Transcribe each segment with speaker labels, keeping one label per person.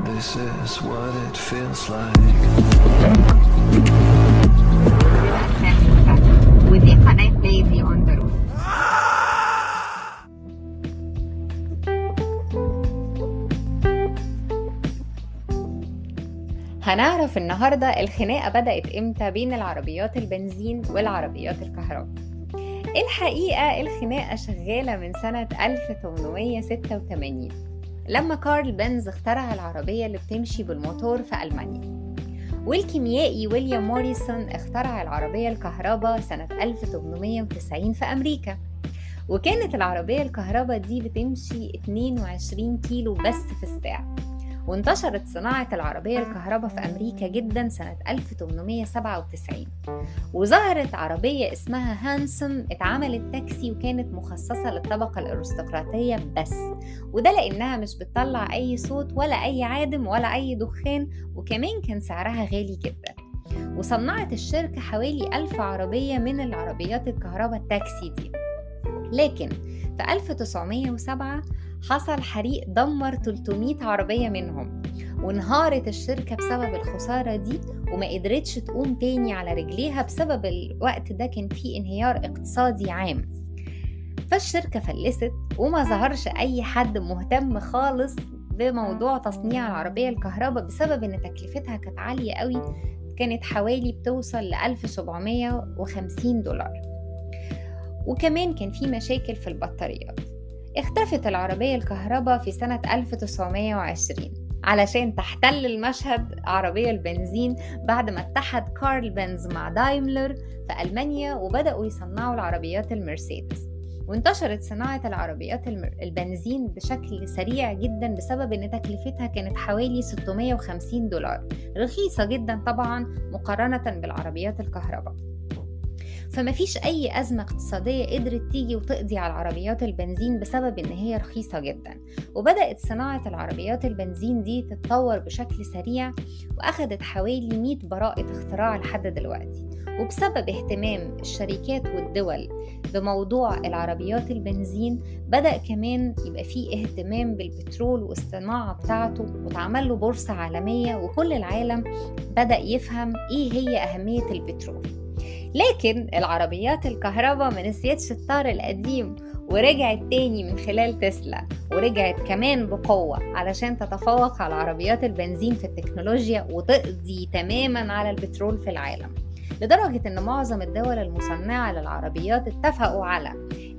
Speaker 1: This is what it feels like.
Speaker 2: ودي قناة ليزي اون ذا رود. هنعرف النهاردة الخناقة بدأت امتى بين العربيات البنزين والعربيات الكهرباء. الحقيقة الخناقة شغالة من سنة 1886 لما كارل بنز اخترع العربية اللي بتمشي بالموتور في ألمانيا، والكيميائي ويليام موريسون اخترع العربية الكهرباء سنة 1890 في أمريكا. وكانت العربية الكهرباء دي بتمشي 22 كيلو بس في الساعة. وانتشرت صناعة العربية الكهرباء في أمريكا جدا سنة 1897، وظهرت عربية اسمها هانسون اتعملت تاكسي وكانت مخصصة للطبقة الأرستقراطية بس، وده لأنها مش بتطلع أي صوت ولا أي عادم ولا أي دخان، وكمان كان سعرها غالي جدا. وصنعت الشركة حوالي 1000 عربية من العربيات الكهرباء التاكسي دي. لكن في 1907 حصل حريق دمر 300 عربية منهم، وانهارت الشركة بسبب الخسارة دي وما قدرتش تقوم تاني على رجليها بسبب الوقت ده كان فيه انهيار اقتصادي عام. فالشركة فلست وما ظهرش أي حد مهتم خالص بموضوع تصنيع العربية الكهرباء بسبب ان تكلفتها كانت عالية قوي، كانت حوالي بتوصل ل $1750. وكمان كان في مشاكل في البطاريات. اختفت العربية الكهرباء في سنة 1920 علشان تحتل المشهد عربية البنزين بعد ما اتحد كارل بنز مع دايملر في ألمانيا وبدأوا يصنعوا العربيات المرسيدس. وانتشرت صناعة العربيات البنزين بشكل سريع جدا بسبب ان تكلفتها كانت حوالي $650، رخيصة جدا طبعا مقارنة بالعربيات الكهرباء. فما فيش أي أزمة اقتصادية قدرت تيجي وتقضي على العربيات البنزين بسبب إن هي رخيصة جدا. وبدأت صناعة العربيات البنزين دي تتطور بشكل سريع، وأخدت حوالي 100 براءة اختراع لحد دلوقتي. وبسبب اهتمام الشركات والدول بموضوع العربيات البنزين بدأ كمان يبقى فيه اهتمام بالبترول والصناعة بتاعته، وتعمل له بورصة عالمية، وكل العالم بدأ يفهم إيه هي أهمية البترول. لكن العربيات الكهرباء ما نسيتش الطار القديم ورجعت تاني من خلال تسلا، ورجعت كمان بقوة علشان تتفوق على عربيات البنزين في التكنولوجيا وتقضي تماما على البترول في العالم، لدرجة ان معظم الدول المصنعة للعربيات اتفقوا على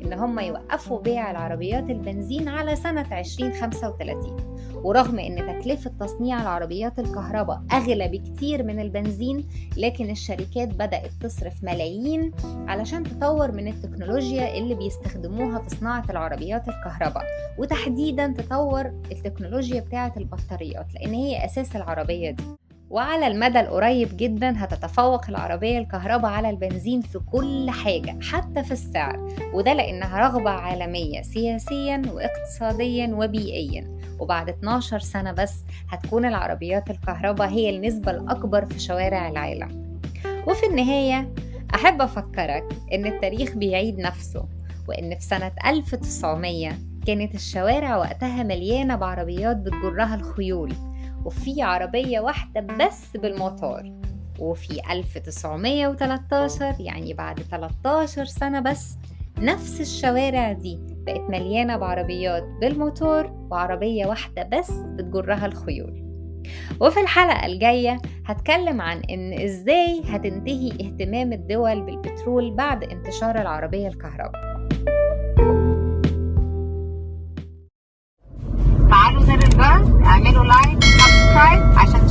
Speaker 2: ان هم يوقفوا بيع العربيات البنزين على سنة 2035. ورغم ان تكلفة تصنيع العربيات الكهرباء اغلى بكتير من البنزين، لكن الشركات بدأت تصرف ملايين علشان تطور من التكنولوجيا اللي بيستخدموها في صناعة العربيات الكهرباء، وتحديدا تطور التكنولوجيا بتاعة البطاريات لان هي اساس العربية دي. وعلى المدى القريب جدا هتتفوق العربية الكهرباء على البنزين في كل حاجة حتى في السعر، وده لأنها رغبة عالمية سياسيا واقتصاديا وبيئيا. وبعد 12 سنة بس هتكون العربيات الكهرباء هي النسبة الأكبر في شوارع العالم. وفي النهاية أحب أفكرك إن التاريخ بيعيد نفسه، وإن في سنة 1900 كانت الشوارع وقتها مليانة بعربيات بتجرها الخيول، وفي عربية واحدة بس بالموتور. وفي 1913 يعني بعد 13 سنة بس نفس الشوارع دي بقت مليانة بعربيات بالموتور وعربية واحدة بس بتجرها الخيول. وفي الحلقة الجاية هتكلم عن إن إزاي هتنتهي اهتمام الدول بالبترول بعد انتشار العربية الكهرباء. فعلوا زر الجرس، اعملوا لايك، سبسكرايب عشان